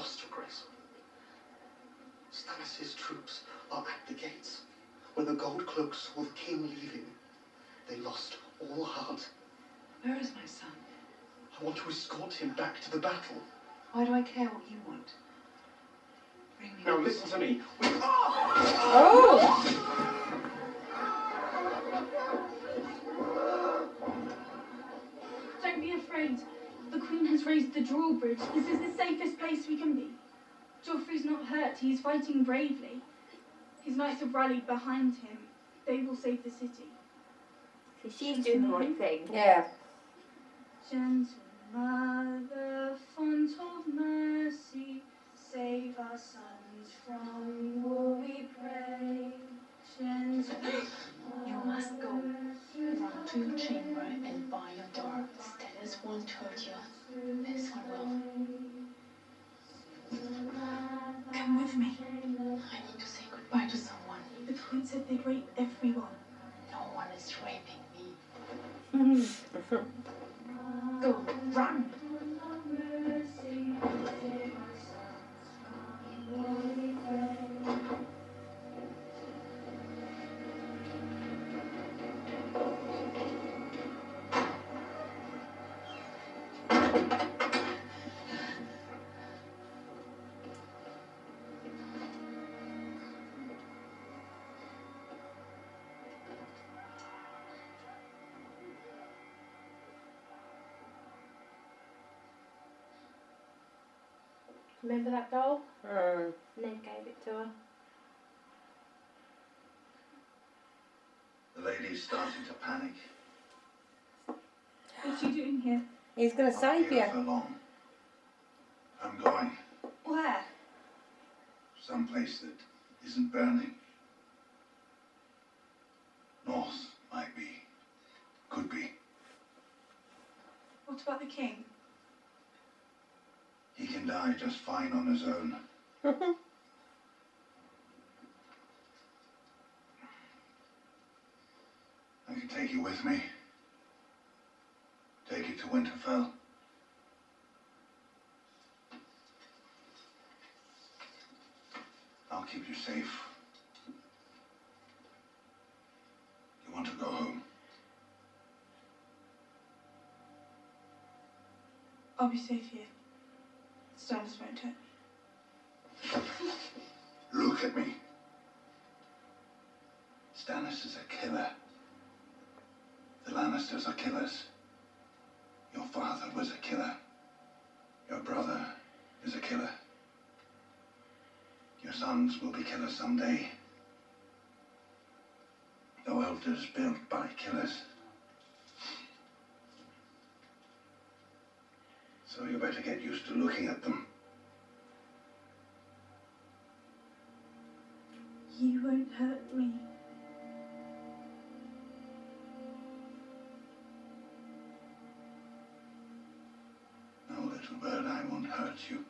lost, Your Grace. Stannis' troops are at the gates. When the gold cloaks saw the king leaving, they lost all heart. Where is my son? I want to escort him back to the battle. Why do I care what you want? Bring me. Now listen to me. Don't be afraid. The Queen has raised the drawbridge. This is the safest place we can be. Joffrey's not hurt. He's fighting bravely. His knights have rallied behind him. They will save the city. So she's doing the right thing. Yeah. Gentle Mother, font of mercy, save our sons from war, we pray. Gentle You must go. Run to your chamber and bar your door. Stannis won't hurt you. This one will. Come with me. I need to say goodbye to someone. The Queen said they'd rape everyone. No one is raping me. Go, run. Remember that doll? Mm. Ned gave it to her. The lady's starting to panic. What's she doing here? He's going to Not save here you. for long. I'm going Where? someplace that isn't burning. North might be. Could be. What about the King? He can die just fine on his own. I can take you with me. Take you to Winterfell. I'll keep you safe. You want to go home? I'll be safe here. Stannis won't hurt me. Look at me. Stannis is a killer. The Lannisters are killers. Your father was a killer. Your brother is a killer. Your sons will be killers someday. The world is built by killers. So you better get used to looking at them. You won't hurt me. No, little bird, I won't hurt you.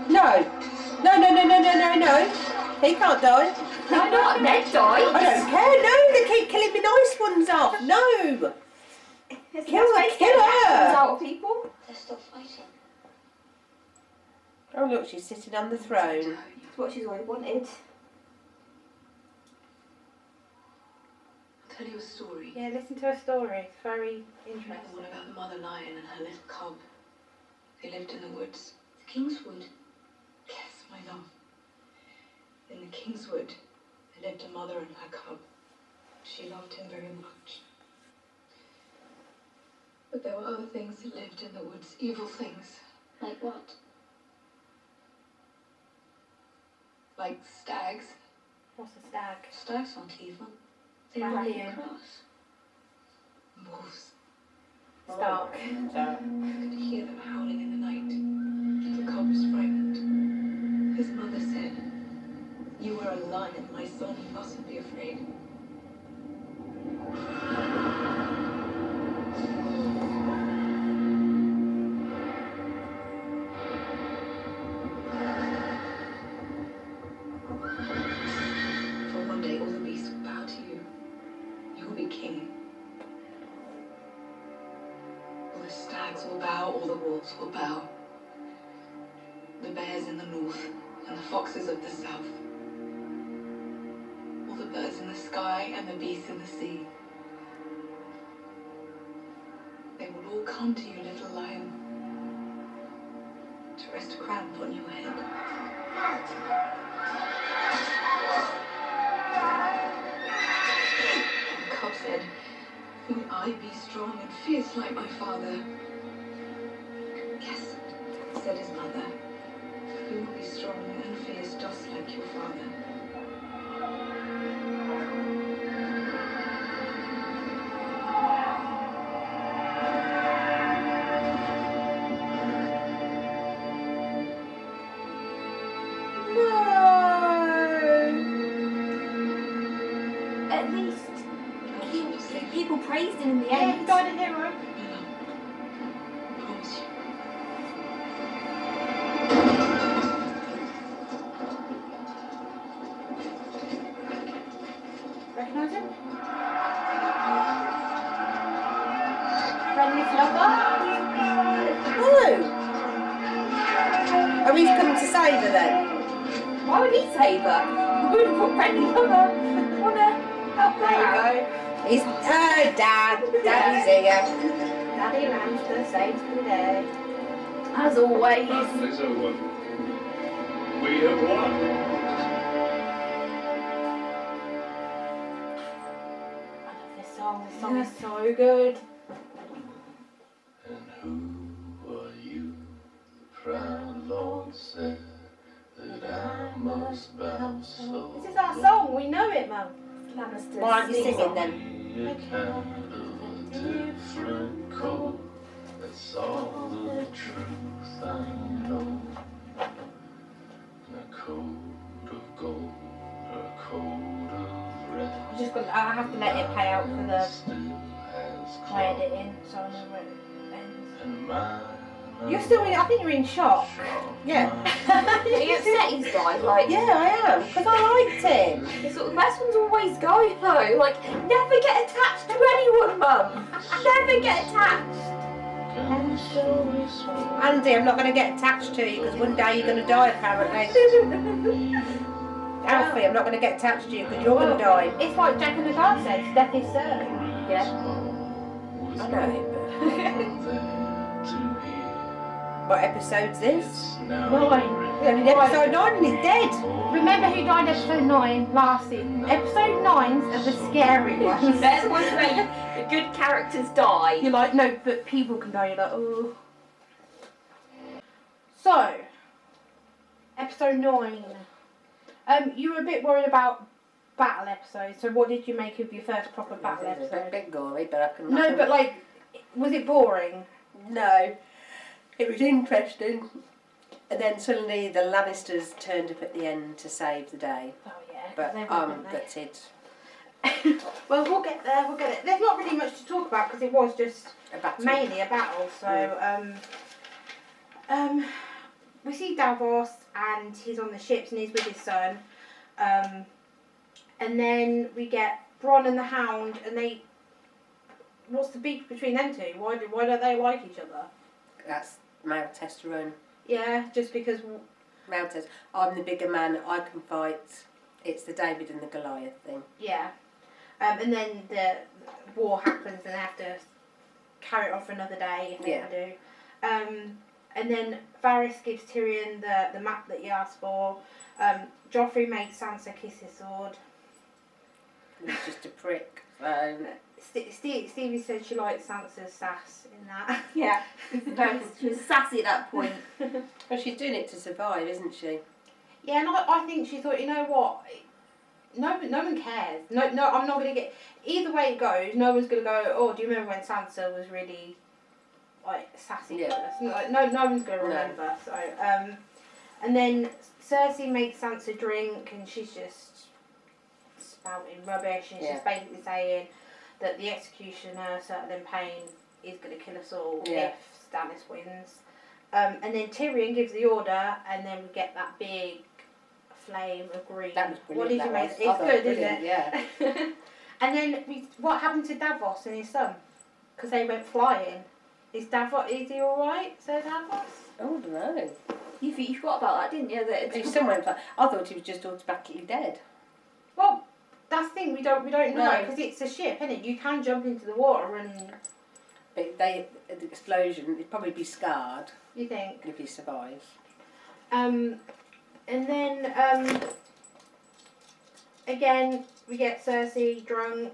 No. No. He can't die. Why not? Ned died. I don't care. No, they keep killing the nice ones off. No. Kill her. Out of people. They're still fighting. Oh look, she's sitting on the throne. It's what she's always wanted. I'll tell you a story. Yeah, listen to her story. It's very Like interesting. the one about the mother lion and her little cub. They lived in the woods. The Kingswood. Yes, my love. In the Kingswood, there lived a mother and her cub. She loved him very much. But there were other things that lived in the woods, evil things. Like what? Like stags. What's a stag? Stags aren't evil. They Like run lion. across. Wolves. Stark. I could hear them howling in the night. The cub was frightened. His mother said, "You are a lion, my son, you mustn't be afraid." For one day all the beasts will bow to you. You will be king. All the stags will bow, all the wolves will bow. The bears in the north and the foxes of the south. All the birds in the sky and the beasts in the sea. They will all come to you, little lion, to rest a crown upon your head. The cub said, "Will I be strong and fierce like my father?" "Yes," said his mother. "You will be strong and fierce just like your father." At least people praised him in the Yeah, end. he died a hero. I promise you. Recognise him? Renly's lover? Oh. Are we coming to save her then? Why would he save her? He would have put Brendan cover. Wanna help her There you out? go. He's her dad. Daddy's here. Daddy Lannister saves the day. As always. Battle is over. We have won. I love this song. This song is so good. And who are you? The proud Lord said that I must bow so This is our song. We know it, Mum. Lannister. Why aren't you singing then? be a kind of a different code. That's all the truth I know. And a code of gold, a code of red. I have to let it play out for the Still has my claws. editing, so I know where it ends. And mine You're still in, I think you're in shock. Yeah. Are you upset he's died? Like, Yeah, I am. Because I liked him. it's sort of the best ones always go though. Like, never get attached to anyone, Mum. Never get attached. Andy, I'm not going to get attached to you because one day you're going to die apparently. Alfie, I'm not going to get attached to you because you're going to die. It's like Jack and the Guard says, death is certain. Yeah. I know. What episode's this? 9. We're only in episode 9 and he's dead. Remember who died episode 9 last season? Episode 9s are the scary ones. There's the ones where the good characters die. You're like, no, but people can die. You're like, oh. So, episode 9. You were a bit worried about battle episodes. So, what did you make of your first proper battle It was a episode? bit gory, but I can. No, but like, was it boring? No. It was interesting. And then suddenly the Lannisters turned up at the end to save the day. Oh yeah, But they I'm weren't, weren't they? gutted. Well, we'll get there. We'll get it. There's not really much to talk about because it was just A battle. mainly a battle. So, we see Davos, and he's on the ships, and he's with his son. And then we get Bronn and the Hound, and they. What's the beef between them two? Why don't they like each other? That's male testosterone. Yeah, just because. Male test. I'm the bigger man. I can fight. It's the David and the Goliath thing. Yeah. And then the war happens, and they have to carry it on for another day if they ever do. And then Varys gives Tyrion the map that he asked for. Joffrey makes Sansa kiss his sword. He's just a prick. Stevie said she liked Sansa's sass in that. Yeah, she was sassy at that point. Well, she's doing it to survive, isn't she? Yeah, and I think she thought, you know what? No one cares. No, I'm not going to get... Either way it goes, no one's going to go, oh, do you remember when Sansa was really, like, sassy with us? Like, no one's going to remember. So, and then Cersei makes Sansa drink, and she's just spouting rubbish, and she's basically saying that the executioner, Sir Payne, is going to kill us all if Stannis wins. And then Tyrion gives the order, and then we get that big flame of green. That was brilliant. What did you make? It's good, isn't it? Yeah. And then what happened to Davos and his son? Because they went flying. Is he all right? Sir Davos? Oh, I don't know. You forgot about that, didn't you? He's somewhere. I thought he was just automatically dead. Well, that's the thing. We don't know because it's a ship, isn't it? You can jump into the water and. But the explosion, he'd probably be scarred. You think? If he survives. And then again we get Cersei drunk,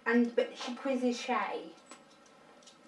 but she quizzes Shay.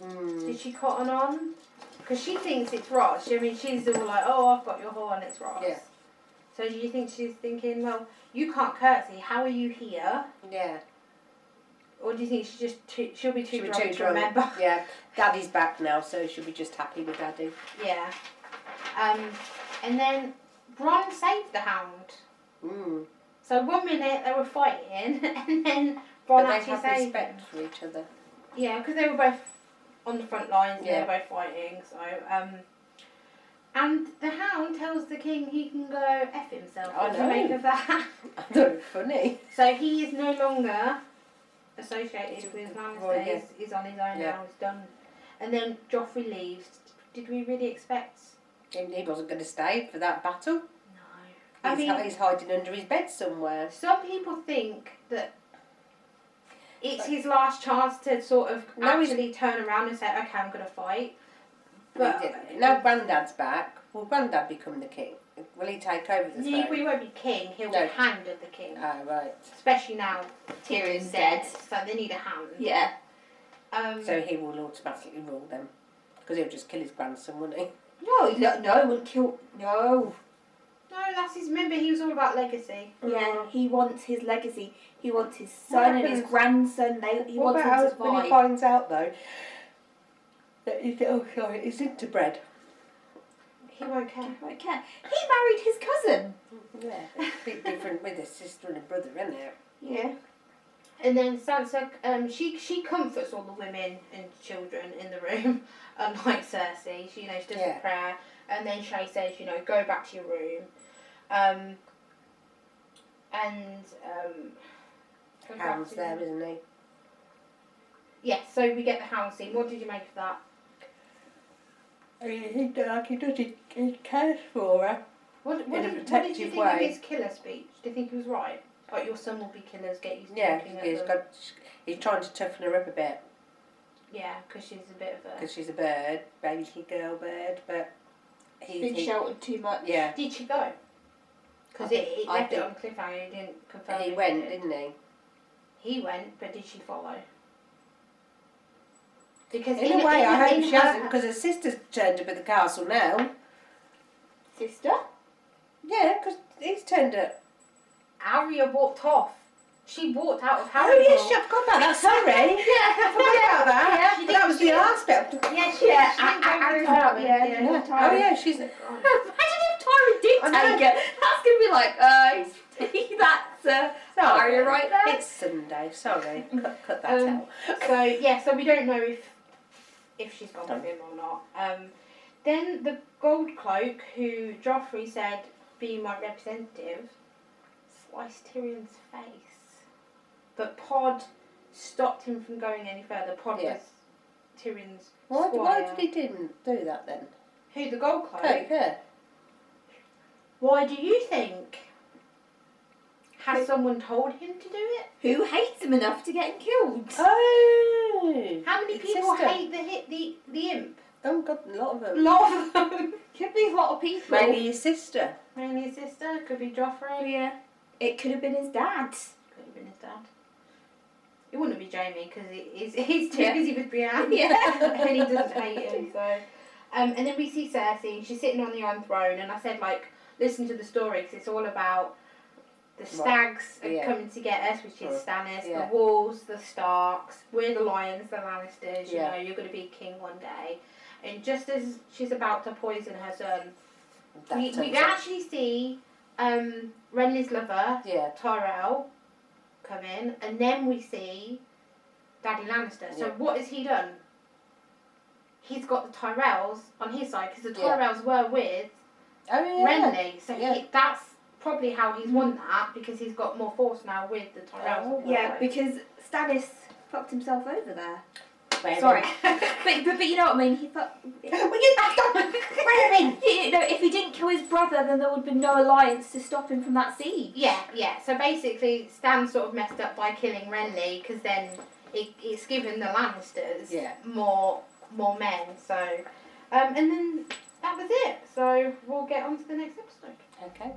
Did she cotton on? Because she thinks it's Ross. I mean, she's all like, "Oh, I've got your horn, it's Ross." Yeah. So do you think she's thinking, well, you can't curtsy, how are you here? Yeah. Or do you think she'll be too drunk to remember? Yeah. Daddy's back now, so she'll be just happy with Daddy. Yeah. And then Bronn saved the Hound. So 1 minute they were fighting, and then Bronn actually saved him. Respect for each other. Yeah, because they were both on the front lines, and they were both fighting. So, and the Hound tells the king he can go F himself. What do you make of that? I thought it was funny. So he is no longer associated with Lannister. He's on his own now. He's done. And then Joffrey leaves. Did we really expect? He wasn't going to stay for that battle. No. He's hiding under his bed somewhere. Some people think that it's his last chance to sort of actually turn around and say, okay, I'm going to fight. But now Grandad's back. Will Grandad become the king? Will he take over the throne? He won't be king. He'll be hand of the king. Oh, right. Especially now Tyrion's dead. So they need a hand. Yeah. So he will automatically rule them. Because he'll just kill his grandson, wouldn't he? No, he wouldn't kill... No. No, that's his... Remember, he was all about legacy. Yeah, he wants his legacy. He wants his son and his grandson. He wants them to survive. When he finds out, though, that he's into bread? He won't care. He won't care. He married his cousin. Yeah, a bit different with his sister and a brother, isn't it? Yeah. And then Sansa, she comforts all the women and children in the room, unlike Cersei. She does a prayer, and then Shay says, go back to your room. Hound's there, isn't he? Yes, so we get the Hound scene. What did you make of that? He cares for her. What did you think of his killer speech? Do you think he was right? Like, your son will be killers, get used to looking at them. He's trying to toughen her up a bit. Yeah, because she's a bit of a... Because she's a bird, baby girl bird, but... She's been sheltered too much. Yeah. Did she go? Because it left it on cliffhanger, he didn't confirm. He went, didn't he? He went, but did she follow? Because in a way, I hope she hasn't, because her sister's turned up at the castle now. Sister? Yeah, because he's turned up. Arya walked off. She walked out of Harry. Oh yes, I forgot about that. Sorry. I forgot about that. Yeah, that was the last bit. Oh yeah, she's. Imagine if Tyra did take it. That's gonna be like, that's Arya right there. It's Sunday. Sorry, cut that out. So we don't know if she's gone with him or not. Then the gold cloak, who Joffrey said, be my representative, sliced Tyrion's face. But Pod stopped him from going any further. Pod was Tyrion's Why squire. did he do that then? Who, the gold cloak? Yeah. Why do you think? Has someone told him to do it? Who hates him enough to get him killed? Oh! How many His people sister. hate the imp? Oh God, a lot of A them. lot of them. Could be a lot of people. Maybe his sister. Mainly his sister, could be Joffrey. Yeah. It could have been his dad. Could have been his dad. It wouldn't be Jamie because he's too Yeah. busy with Brienne. Yeah. And he doesn't hate him. So, and then we see Cersei. And she's sitting on the Iron Throne, and I said like, listen to the story because it's all about the stags are coming to get us, which is Stannis, the Wolves, the Starks. We're the Lions, the Lannisters. You know, you're going to be king one day. And just as she's about to poison her son, we actually see Renly's lover, Tyrell, come in, and then we see Daddy Lannister. So what has he done? He's got the Tyrells on his side because the Tyrells were with Renly. So that's probably how he's won that, because he's got more force now with the Tyrells. Yeah, because Stannis fucked himself over there. Maybe. Sorry. but you know what I mean? He thought. You know, if he didn't kill his brother, then there would have been no alliance to stop him from that siege. Yeah. So basically, Stan sort of messed up by killing Renly, because then it's given the Lannisters more men. So, and then that was it. So we'll get on to the next episode. Okay.